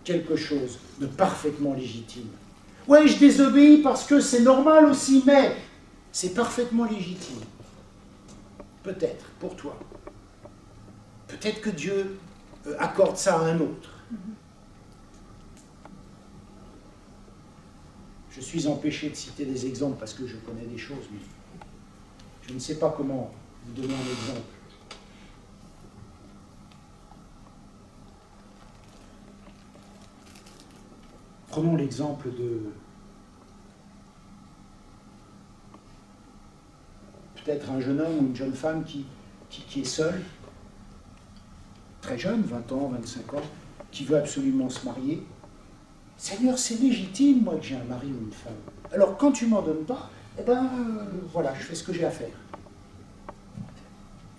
quelque chose de parfaitement légitime. Ouais, je désobéis parce que c'est normal aussi, mais c'est parfaitement légitime. Peut-être, pour toi. Peut-être que Dieu accorde ça à un autre. Je suis empêché de citer des exemples parce que je connais des choses, mais je ne sais pas comment vous donner un exemple. Prenons l'exemple de peut-être un jeune homme ou une jeune femme qui est seul, très jeune, 20 ans, 25 ans, qui veut absolument se marier. Seigneur, c'est légitime, moi, que j'ai un mari ou une femme. Alors, quand tu m'en donnes pas, eh ben, voilà, je fais ce que j'ai à faire.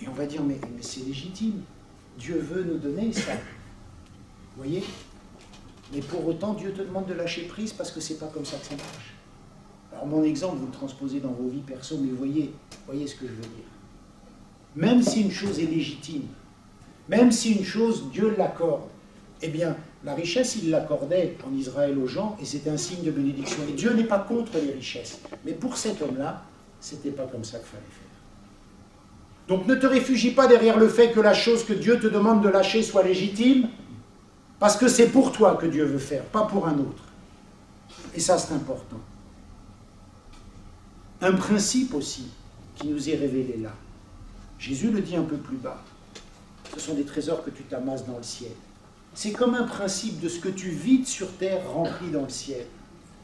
Et on va dire, mais c'est légitime. Dieu veut nous donner ça. Vous voyez? Mais pour autant, Dieu te demande de lâcher prise parce que c'est pas comme ça que ça marche. Alors, mon exemple, vous le transposez dans vos vies perso, mais voyez ce que je veux dire. Même si une chose est légitime, même si une chose, Dieu l'accorde, eh bien, la richesse, il l'accordait en Israël aux gens, et c'était un signe de bénédiction. Et Dieu n'est pas contre les richesses. Mais pour cet homme-là, c'était pas comme ça qu'il fallait faire. Donc ne te réfugie pas derrière le fait que la chose que Dieu te demande de lâcher soit légitime, parce que c'est pour toi que Dieu veut faire, pas pour un autre. Et ça, c'est important. Un principe aussi qui nous est révélé là. Jésus le dit un peu plus bas. Ce sont des trésors que tu t'amasses dans le ciel. C'est comme un principe de ce que tu vides sur terre rempli dans le ciel.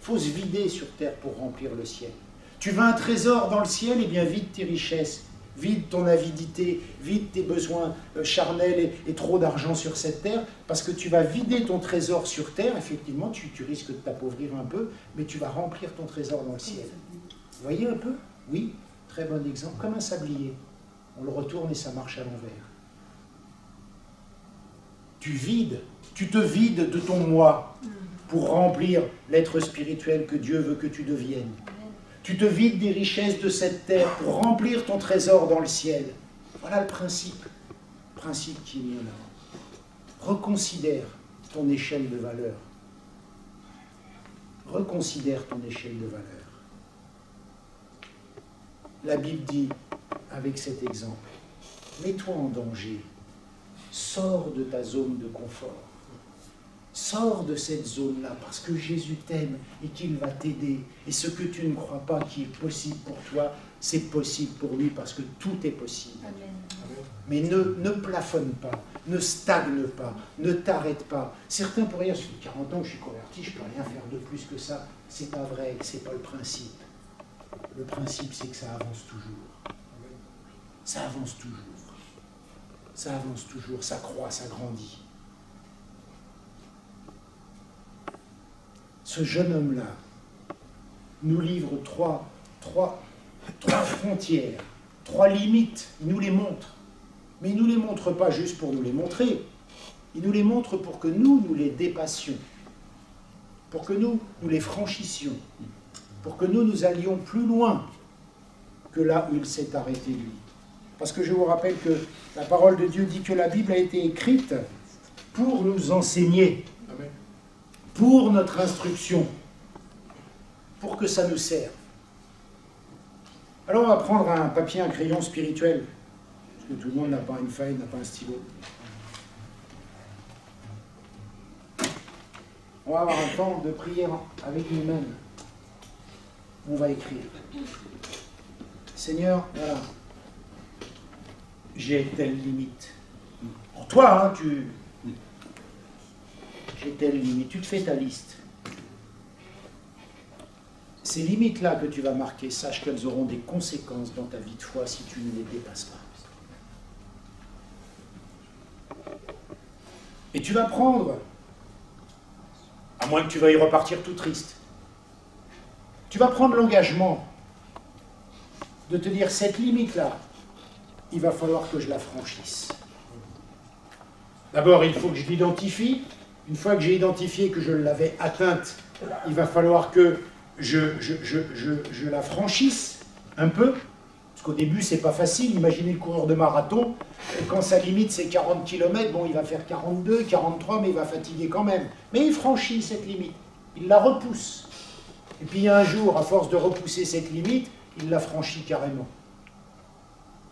Il faut se vider sur terre pour remplir le ciel. Tu veux un trésor dans le ciel, eh bien vide tes richesses, vide ton avidité, vide tes besoins charnels et trop d'argent sur cette terre, parce que tu vas vider ton trésor sur terre, effectivement, tu risques de t'appauvrir un peu, mais tu vas remplir ton trésor dans le ciel. Vous voyez un peu? Oui, très bon exemple, comme un sablier. On le retourne et ça marche à l'envers. Tu te vides de ton moi pour remplir l'être spirituel que Dieu veut que tu deviennes. Tu te vides des richesses de cette terre pour remplir ton trésor dans le ciel. Voilà le principe qui est mis en avant. Reconsidère ton échelle de valeur. Reconsidère ton échelle de valeur. La Bible dit, avec cet exemple, mets-toi en danger. Sors de ta zone de confort. Sors de cette zone-là parce que Jésus t'aime et qu'il va t'aider. Et ce que tu ne crois pas qui est possible pour toi, c'est possible pour lui parce que tout est possible. Amen. Mais ne plafonne pas, ne stagne pas, ne t'arrête pas. Certains pourraient dire, ça fait 40 ans que je suis converti, je ne peux rien faire de plus que ça. C'est pas vrai, c'est pas le principe. Le principe, c'est que ça avance toujours. Ça avance toujours. ça avance toujours, ça croît, ça grandit. Ce jeune homme-là nous livre trois frontières, 3 limites. Il nous les montre. Mais il ne nous les montre pas juste pour nous les montrer. Il nous les montre pour que nous les dépassions. Pour que nous les franchissions. Pour que nous allions plus loin que là où il s'est arrêté, lui. Parce que je vous rappelle que la parole de Dieu dit que la Bible a été écrite pour nous enseigner, Amen. Pour notre instruction, pour que ça nous serve. Alors on va prendre un papier, un crayon spirituel, parce que tout le monde n'a pas une feuille, n'a pas un stylo. On va avoir un temps de prière avec nous-mêmes. On va écrire. Seigneur, voilà, j'ai telle limite. En toi, hein, j'ai telle limite. Tu te fais ta liste. Ces limites-là que tu vas marquer, sache qu'elles auront des conséquences dans ta vie de foi si tu ne les dépasses pas. Et tu vas prendre, à moins que tu veuilles repartir tout triste, tu vas prendre l'engagement de te dire, cette limite-là, il va falloir que je la franchisse. D'abord, il faut que je l'identifie. Une fois que j'ai identifié que je l'avais atteinte, il va falloir que je la franchisse un peu. Parce qu'au début, c'est pas facile. Imaginez le coureur de marathon. Et quand sa limite, c'est 40 km, bon, il va faire 42, 43, mais il va fatiguer quand même. Mais il franchit cette limite. Il la repousse. Et puis, il y a un jour, à force de repousser cette limite, il la franchit carrément.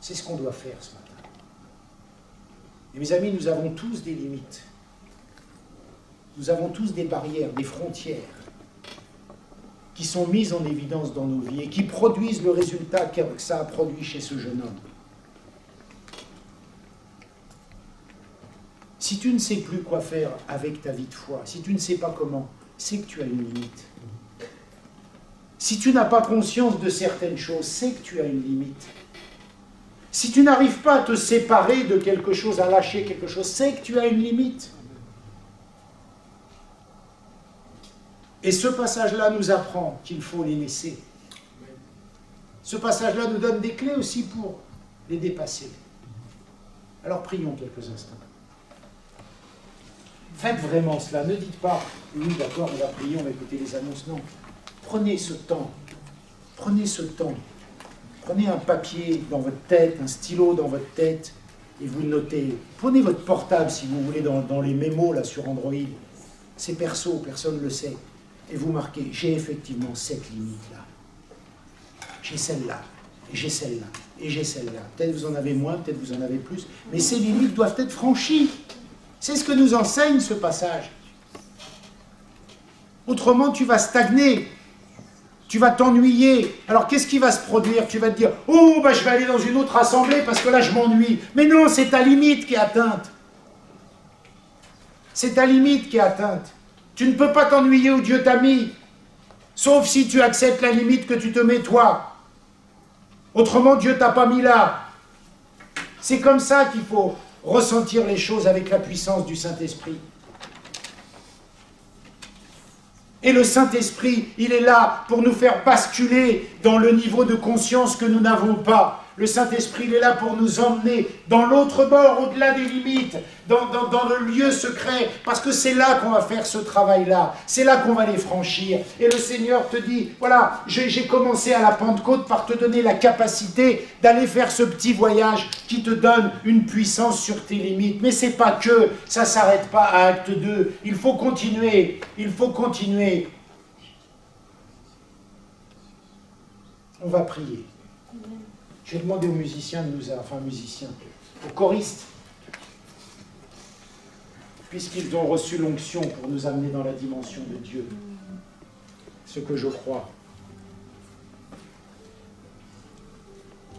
C'est ce qu'on doit faire ce matin. Et mes amis, nous avons tous des limites. Nous avons tous des barrières, des frontières qui sont mises en évidence dans nos vies et qui produisent le résultat que ça a produit chez ce jeune homme. Si tu ne sais plus quoi faire avec ta vie de foi, si tu ne sais pas comment, c'est que tu as une limite. Si tu n'as pas conscience de certaines choses, c'est que tu as une limite. Si tu n'arrives pas à te séparer de quelque chose, à lâcher quelque chose, c'est que tu as une limite. Et ce passage-là nous apprend qu'il faut les laisser. Ce passage-là nous donne des clés aussi pour les dépasser. Alors prions quelques instants. Faites vraiment cela. Ne dites pas, oui d'accord, on va prier, on va écouter les annonces. Non. Prenez ce temps. Prenez ce temps. Prenez un papier dans votre tête, un stylo dans votre tête, et vous notez. Prenez votre portable, si vous voulez, dans les mémos là, sur Android. C'est perso, personne ne le sait. Et vous marquez, j'ai effectivement cette limite-là. J'ai celle-là, et j'ai celle-là, et j'ai celle-là. Peut-être vous en avez moins, peut-être vous en avez plus, mais ces limites doivent être franchies. C'est ce que nous enseigne ce passage. Autrement, tu vas stagner. Tu vas t'ennuyer. Alors, qu'est-ce qui va se produire? Tu vas te dire, oh, bah, je vais aller dans une autre assemblée parce que là, je m'ennuie. Mais non, c'est ta limite qui est atteinte. C'est ta limite qui est atteinte. Tu ne peux pas t'ennuyer où Dieu t'a mis, sauf si tu acceptes la limite que tu te mets toi. Autrement, Dieu ne t'a pas mis là. C'est comme ça qu'il faut ressentir les choses avec la puissance du Saint-Esprit. Et le Saint-Esprit, il est là pour nous faire basculer dans le niveau de conscience que nous n'avons pas. Le Saint-Esprit, il est là pour nous emmener dans l'autre bord, au-delà des limites, dans le lieu secret, parce que c'est là qu'on va faire ce travail-là, c'est là qu'on va les franchir. Et le Seigneur te dit, voilà, j'ai commencé à la Pentecôte par te donner la capacité d'aller faire ce petit voyage qui te donne une puissance sur tes limites. Mais c'est pas que, ça ne s'arrête pas à acte 2, il faut continuer, il faut continuer. On va prier. Je vais demander aux musiciens, aux choristes, puisqu'ils ont reçu l'onction pour nous amener dans la dimension de Dieu, ce que je crois.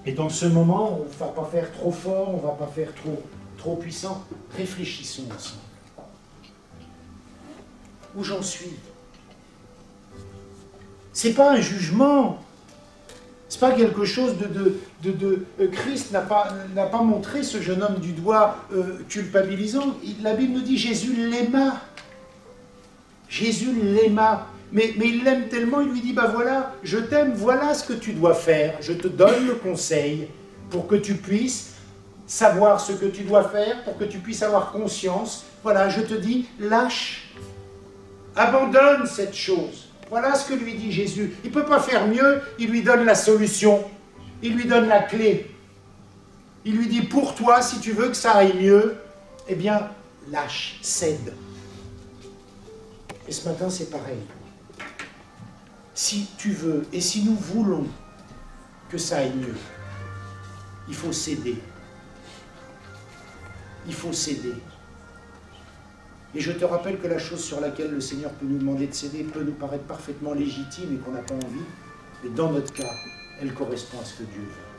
Et dans ce moment, on ne va pas faire trop fort, on ne va pas faire trop puissant. Réfléchissons ensemble. Où j'en suis? C'est pas un jugement. C'est pas quelque chose Christ n'a pas montré ce jeune homme du doigt culpabilisant. La Bible nous dit Jésus l'aima. Jésus l'aima. Mais il l'aime tellement, il lui dit, bah voilà, je t'aime, voilà ce que tu dois faire. Je te donne le conseil pour que tu puisses savoir ce que tu dois faire, pour que tu puisses avoir conscience. Voilà, je te dis, lâche. Abandonne cette chose. Voilà ce que lui dit Jésus. Il ne peut pas faire mieux, il lui donne la solution. Il lui donne la clé. Il lui dit, pour toi, si tu veux que ça aille mieux, eh bien, lâche, cède. Et ce matin, c'est pareil. Si tu veux, et si nous voulons que ça aille mieux, il faut céder. Il faut céder. Et je te rappelle que la chose sur laquelle le Seigneur peut nous demander de céder peut nous paraître parfaitement légitime et qu'on n'a pas envie, mais dans notre cas, elle correspond à ce que Dieu veut.